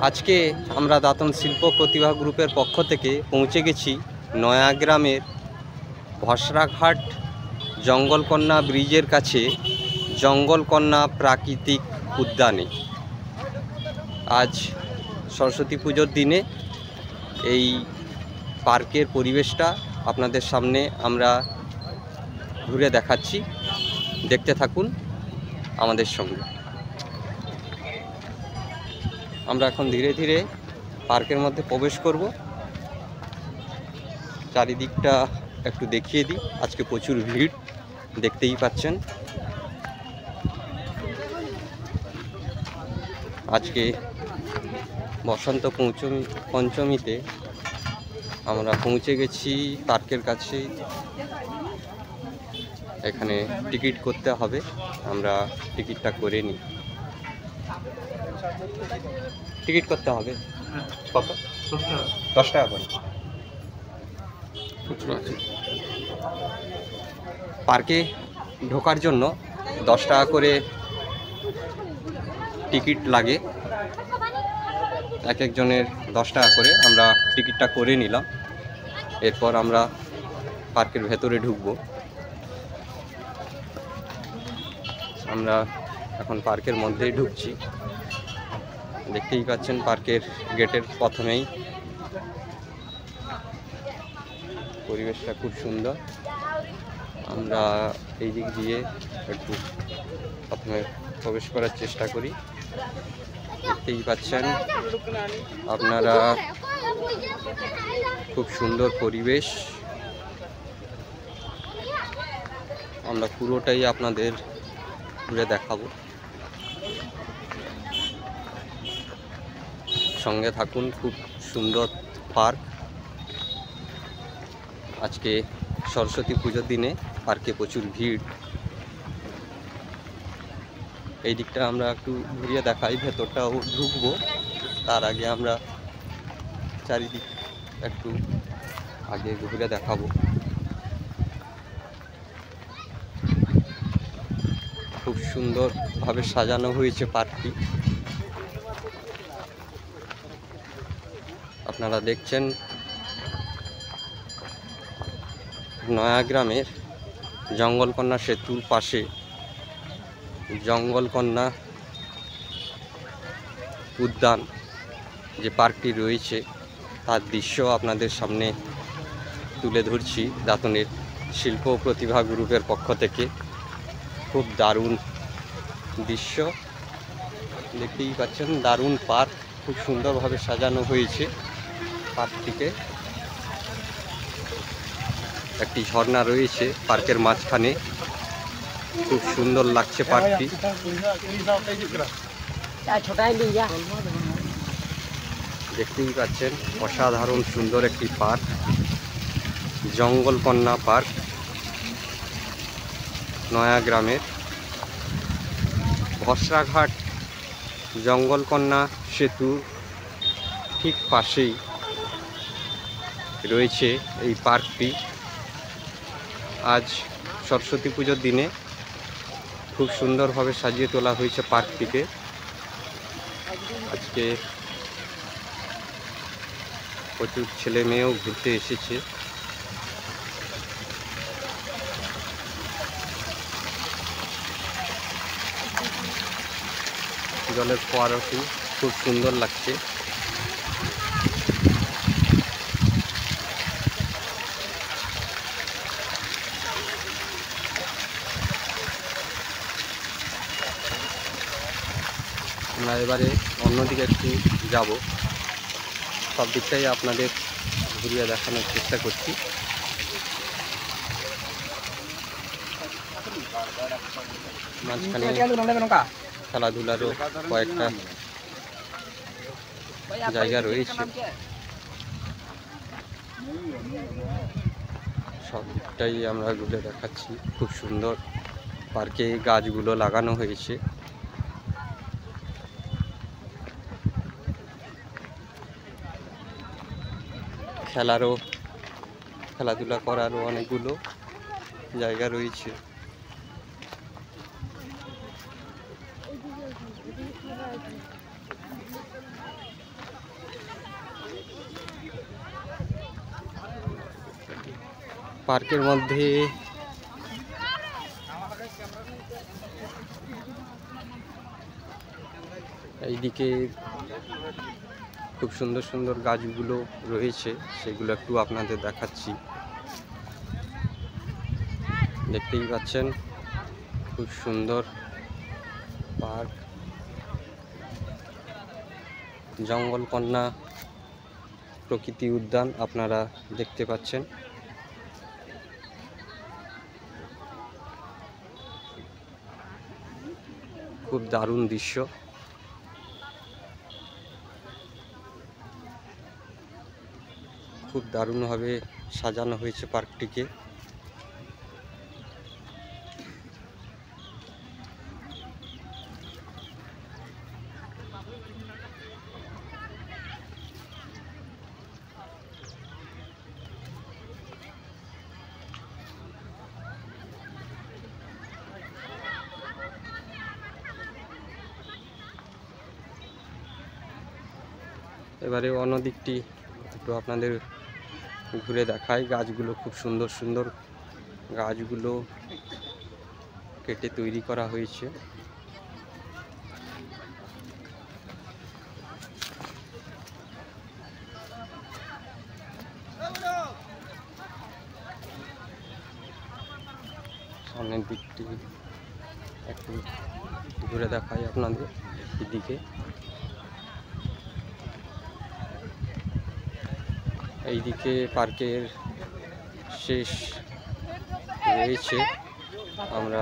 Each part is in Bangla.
আজকে আমরা দাঁতন শিল্প প্রতিভা গ্রুপের পক্ষ থেকে পৌঁছে গেছি নয়াগ্রামের ভসরাঘাট জঙ্গলকন্যা ব্রিজের কাছে জঙ্গলকন্যা প্রাকৃতিক উদ্যানে। আজ সরস্বতী পুজোর দিনে এই পার্কের পরিবেশটা আপনাদের সামনে আমরা ঘুরে দেখাচ্ছি, দেখতে থাকুন আমাদের সঙ্গে। আমরা এখন ধীরে ধীরে পার্কের মধ্যে প্রবেশ করব। চারিদিকটা একটু দেখিয়ে দিই। আজকে প্রচুর ভিড়, দেখতেই পাচ্ছেন। আজকে বসন্ত পঞ্চমীতে আমরা পৌঁছে গেছি পার্কের কাছে। এখানে টিকিট করতে হবে, আমরা টিকিটটা করে নিই। টিকিট করতে হবে কত? 10 টাকা করে। পার্কে ঢোকার জন্য 10 টাকা করে টিকিট লাগে, এক একজনের 10 টাকা করে। আমরা টিকিটটা করে নিলাম, এরপর আমরা পার্কের ভেতরে ঢুকবো। আমরা এখন পার্কের মধ্যেই ঢুকছি। দেখতেই পাচ্ছেন পার্কের গেটের প্রথমেই পরিবেশটা খুব সুন্দর। আমরা এই দিক দিয়ে একটু প্রথমে প্রবেশ করার চেষ্টা করি। দেখতেই পাচ্ছেন আপনারা, খুব সুন্দর পরিবেশ। আমরা পুরোটাই আপনাদের ঘুরে দেখাবো, সঙ্গে থাকুন। খুব সুন্দর পার্ক। আজকে সরস্বতী পুজোর দিনে পার্কে প্রচুর ভিড়। এই দিকটা আমরা একটু ঘুরিয়ে দেখাই, ভেতরটাও ঢুকবো। তার আগে আমরা চারিদিক একটু আগে ঘুরে দেখাবো। খুব সুন্দরভাবে সাজানো হয়েছে পার্কটি। আপনারা দেখছেন নয়াগ্রামের জঙ্গলকন্যা সেতুর পাশে জঙ্গলকন্যা উদ্যান যে পার্কটি রয়েছে, তার দৃশ্য আপনাদের সামনে তুলে ধরছি দাঁতনের শিল্প প্রতিভা গ্রুপের পক্ষ থেকে। খুব দারুণ দৃশ্য, দেখতেই পাচ্ছেন। দারুণ পার্ক, খুব সুন্দরভাবে সাজানো হয়েছে পার্কটিকে। একটি ঝর্ণা রয়েছে পার্কের মাঝখানে, খুব সুন্দর লাগছে পার্কটি। দেখতেই পাচ্ছেন অসাধারণ সুন্দর একটি পার্ক, জঙ্গলকন্যা পার্ক, নয়াগ্রামের ভসরাঘাট জঙ্গলকন্যা সেতু ঠিক পাশেই রয়েছে এই পার্কটি। আজ সরস্বতী পুজোর দিনে খুব সুন্দরভাবে সাজিয়ে তোলা হয়েছে পার্কটিকে। আজকে প্রচুর ছেলে মেয়েও ঘুরতে এসেছে। জলের ফোয়ারাটি খুব সুন্দর লাগছে। আমরা এবারে অন্যদিকে একটু যাব, সব দিকটাই আপনাদের ঘুরিয়ে দেখানোর চেষ্টা করছি। মাঝখানে খেলাধুলারও কয়েকটা জায়গা রয়েছে, সব দিকটাই আমরা ঘুরে দেখাচ্ছি। খুব সুন্দর পার্কে গাছগুলো লাগানো হয়েছে। খেলাধুলা করারও অনেকগুলো জায়গা রয়েছে। পার্কের মধ্যে এইদিকে খুব সুন্দর সুন্দর গাছগুলো রয়েছে, সেগুলো একটু আপনাদের দেখাচ্ছি। দেখতেই পাচ্ছেন খুব সুন্দর পার্ক, জঙ্গলকন্যা প্রকৃতি উদ্যান আপনারা দেখতে পাচ্ছেন। খুব দারুণ দৃশ্য। খুব দারুণভাবে সাজানো হয়েছে পার্কটিকে। এবারে অন্যদিকটি একটু আপনাদের ঘুরে দেখাই। গাছগুলো খুব সুন্দর সুন্দর, গাছগুলো কেটে তৈরি করা হয়েছে। সামনের দিকটি একটু ঘুরে দেখাই আপনাদের এদিকে। এইদিকে পার্কের শেষ রয়েছে। আমরা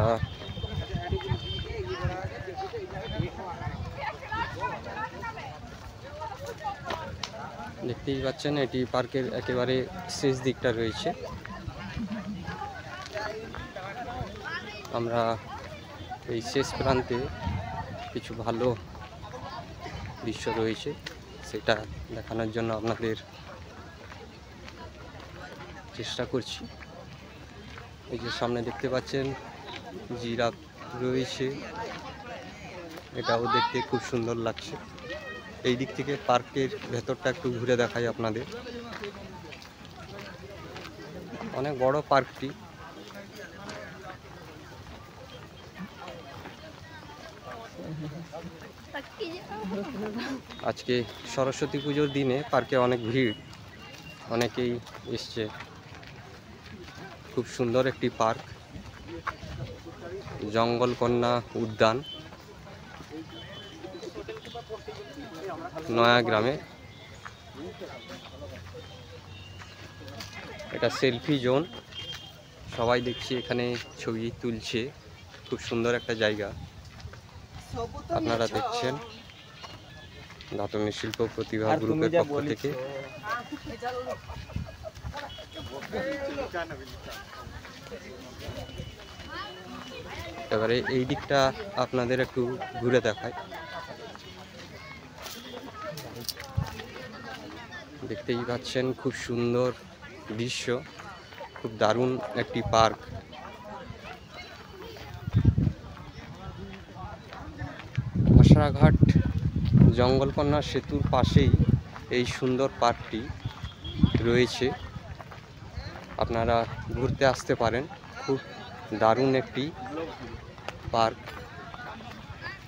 দেখতেই পাচ্ছেন এটি পার্কের একেবারে শেষ দিকটা রয়েছে। আমরা এই শেষ প্রান্তে কিছু ভালো দৃশ্য রয়েছে, সেটা দেখানোর জন্য আপনাদের চেষ্টা করছি। এই যে সামনে দেখতে পাচ্ছেন জিরাফ রয়েছে, এটাও দেখতে খুব সুন্দর লাগছে। এই দিক থেকে পার্কের ভেতরটা একটু ঘুরে দেখাই আপনাদের। অনেক বড় পার্কটি। আজকে সরস্বতী পুজোর দিনে পার্কে অনেক ভিড়, অনেকেই এসছে। খুব সুন্দর একটি পার্ক, জঙ্গলকন্যা উদ্যান, নয়াগ্রামে। এটা সেলফি জোন, সবাই দেখছি এখানে ছবি তুলছে। খুব সুন্দর একটা জায়গা আপনারা দেখছেন দাতনী শিল্প প্রতিভা গ্রুপের পক্ষ থেকে। এবারে এই দিকটা আপনাদের একটু ঘুরে দেখায়। দেখতেই পাচ্ছেন খুব সুন্দর দৃশ্য, খুব দারুণ একটি পার্ক। আশরাঘাট জঙ্গলকন্যা সেতুর পাশেই এই সুন্দর পার্কটি রয়েছে। আপনারা ঘুরতে আসতে পারেন, খুব দারুণ একটি পার্ক।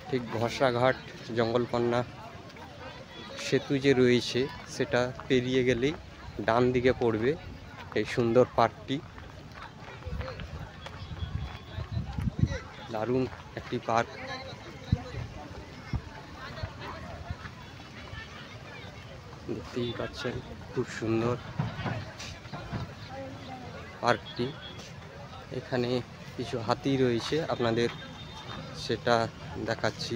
ঠিক ঘষাঘাট জঙ্গলকন্যা সেতু যে রয়েছে সেটা পেরিয়ে গেলেই ডান দিকে পড়বে এই সুন্দর পার্কটি। দারুণ একটি পার্ক। দেখতেই পাচ্ছেন খুব সুন্দর পার্কটি। এখানে কিছু হাতি রয়েছে, আপনাদের সেটা দেখাচ্ছি।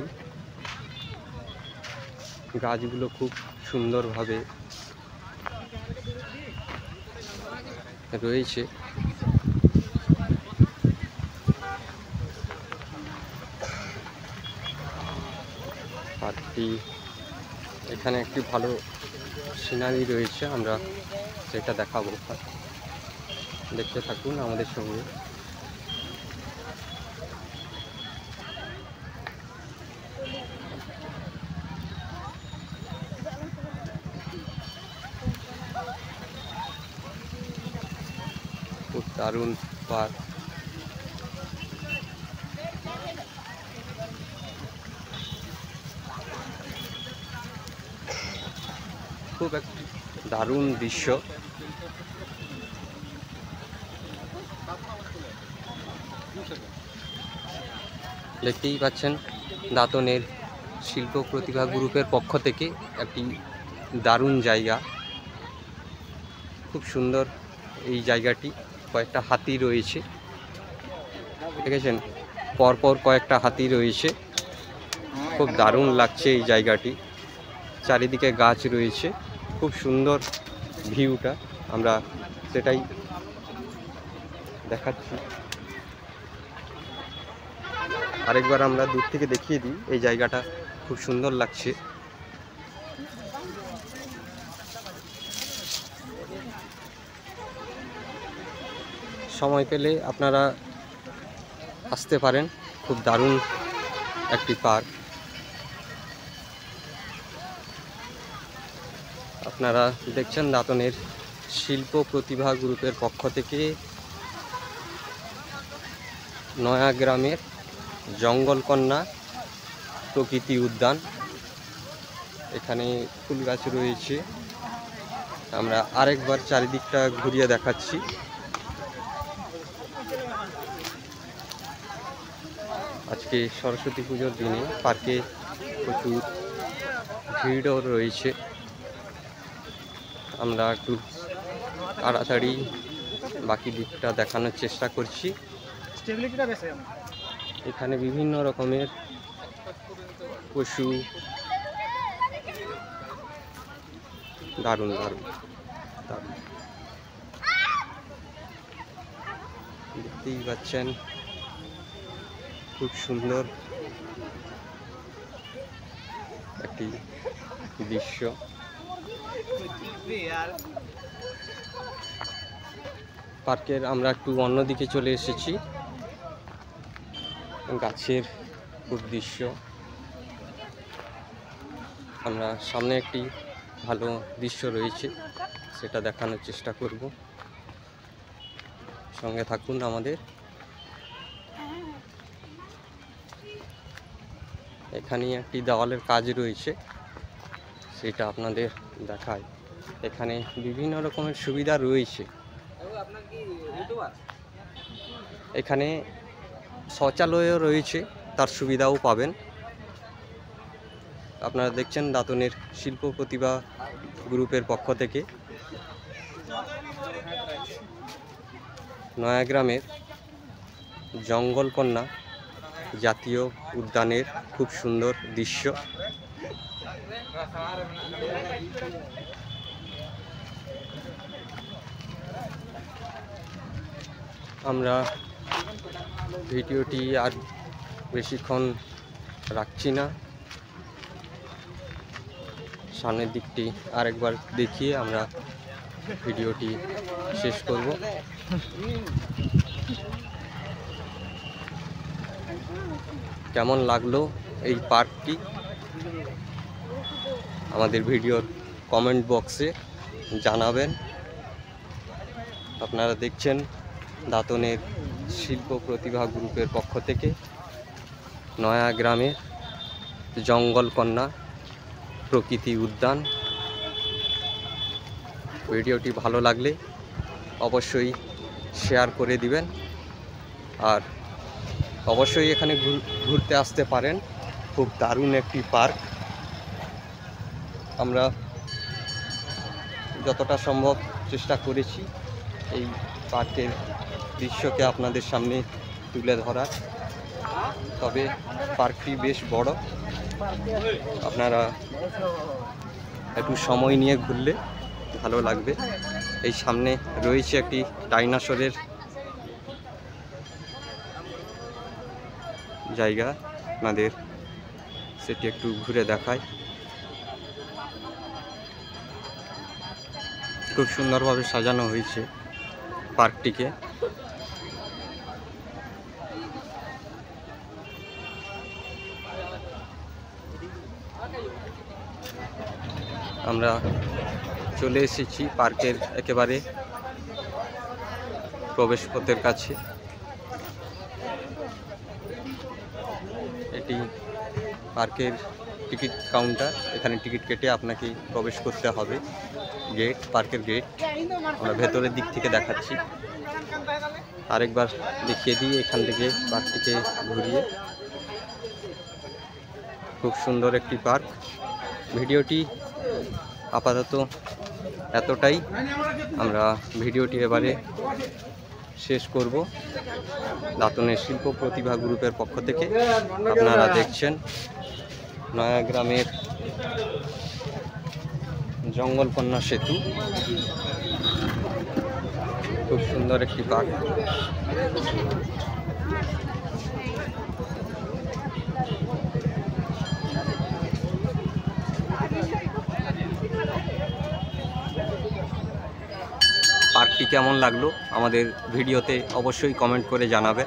গাছগুলো খুব সুন্দরভাবে রয়েছে। পার্কটি এখানে একটি ভালো সিনারি রয়েছে, আমরা সেটা দেখাবো। দেখতে থাকুন আমাদের সঙ্গে। দারুণ পার্ক। খুব একটি দারুণ দৃশ্য। দেখতেই পাচ্ছেন দাঁতনের শিল্প প্রতিভা গ্রুপের পক্ষ থেকে একটি দারুণ জায়গা। খুব সুন্দর এই জায়গাটি। কয়েকটা হাতি রয়েছে, দেখেছেন পরপর কয়েকটা হাতি রয়েছে। খুব দারুণ লাগছে এই জায়গাটি। চারিদিকে গাছ রয়েছে, খুব সুন্দর ভিউটা। আমরা সেটাই দেখাচ্ছি। আরেকবার আমরা দূর থেকে দেখিয়ে দিই, এই জায়গাটা খুব সুন্দর লাগছে। সময় পেলে আপনারা আসতে পারেন, খুব দারুণ একটি পার্ক। আপনারা দেখছেন দাঁতনের শিল্প প্রতিভা গ্রুপের পক্ষ থেকে নয়াগ্রামের জঙ্গলকন্যা প্রকৃতি উদ্যান। এখানে ফুল গাছ রয়েছে। আমরা আরেকবার চারিদিকটা ঘুরিয়ে দেখাচ্ছি। আজকে সরস্বতী পুজোর দিনে পার্কে প্রচুর ভিড়ও রয়েছে। আমরা একটু তাড়াতাড়ি বাকি দিকটা দেখানোর চেষ্টা করছি। এখানে বিভিন্ন রকমের পশু, দারুণ দারুণ দারুণ দেখতেই পাচ্ছেন, খুব সুন্দর একটি দৃশ্য। পার্কের আমরা একটু অন্যদিকে চলে এসেছি। গাছের খুব দৃশ্য। আমরা সামনে একটি ভালো দৃশ্য রয়েছে, সেটা দেখানোর চেষ্টা করব। সঙ্গে থাকুন আমাদের। এখানে একটি দেওয়ালের কাজ রয়েছে, সেটা আপনাদের দেখায়। এখানে বিভিন্ন রকমের সুবিধা রয়েছে। এখানে শৌচালয়ও রয়েছে, তার সুবিধাও পাবেন। আপনারা দেখছেন দাঁতনের শিল্প প্রতিভা গ্রুপের পক্ষ থেকে নয়াগ্রামের জঙ্গলকন্যা জাতীয় উদ্যানের খুব সুন্দর দৃশ্য। আমরা ভিডিওটি আর বেশিক্ষণ রাখছি না, সামনের দিকটি আরেকবার দেখিয়ে আমরা ভিডিওটি শেষ করব। কেমন লাগলো এই পার্কটি আমাদের ভিডিওর কমেন্ট বক্সে জানাবেন। আপনারা দেখছেন দাঁতনের শিল্প প্রতিভা গ্রুপের পক্ষ থেকে নয়াগ্রামের জঙ্গলকন্যা প্রকৃতি উদ্যান। ভিডিওটি ভালো লাগলে অবশ্যই শেয়ার করে দিবেন, আর অবশ্যই এখানে ঘুরতে আসতে পারেন। খুব দারুণ একটি পার্ক। আমরা যতটা সম্ভব চেষ্টা করেছি এই পার্কের দৃশ্যকে আপনাদের সামনে তুলে ধরার। তবে পার্কটি বেশ বড়, আপনারা একটু সময় নিয়ে ঘুরলে ভালো লাগবে। এই সামনে রয়েছে একটি ডাইনোসরের জায়গা, আপনাদের সেটি একটু ঘুরে দেখায়। খুব সুন্দরভাবে সাজানো হয়েছে পার্কটিকে। আমরা চলে এসেছি পার্কের একেবারে প্রবেশপথের কাছে। এটি পার্কের টিকিট কাউন্টার, এখানে টিকিট কেটে আপনাকে প্রবেশ করতে হবে। গেট, পার্কের গেট আমরা ভেতরের দিক থেকে দেখাচ্ছি। আরেকবার দেখিয়ে দিই এখান থেকে পার্কটিকে ঘুরিয়ে। খুব সুন্দর একটি পার্ক। ভিডিওটি আপাতত এতটাই। আমরা ভিডিওটি এবারে শেষ করব। দাঁতনের শিল্প প্রতিভা গ্রুপের পক্ষ থেকে আপনারা দেখছেন নয়াগ্রামের জঙ্গলকন্যা সেতু। খুব সুন্দর একটি পার্ক। পার্কটি কেমন লাগলো আমাদের ভিডিওতে অবশ্যই কমেন্ট করে জানাবে।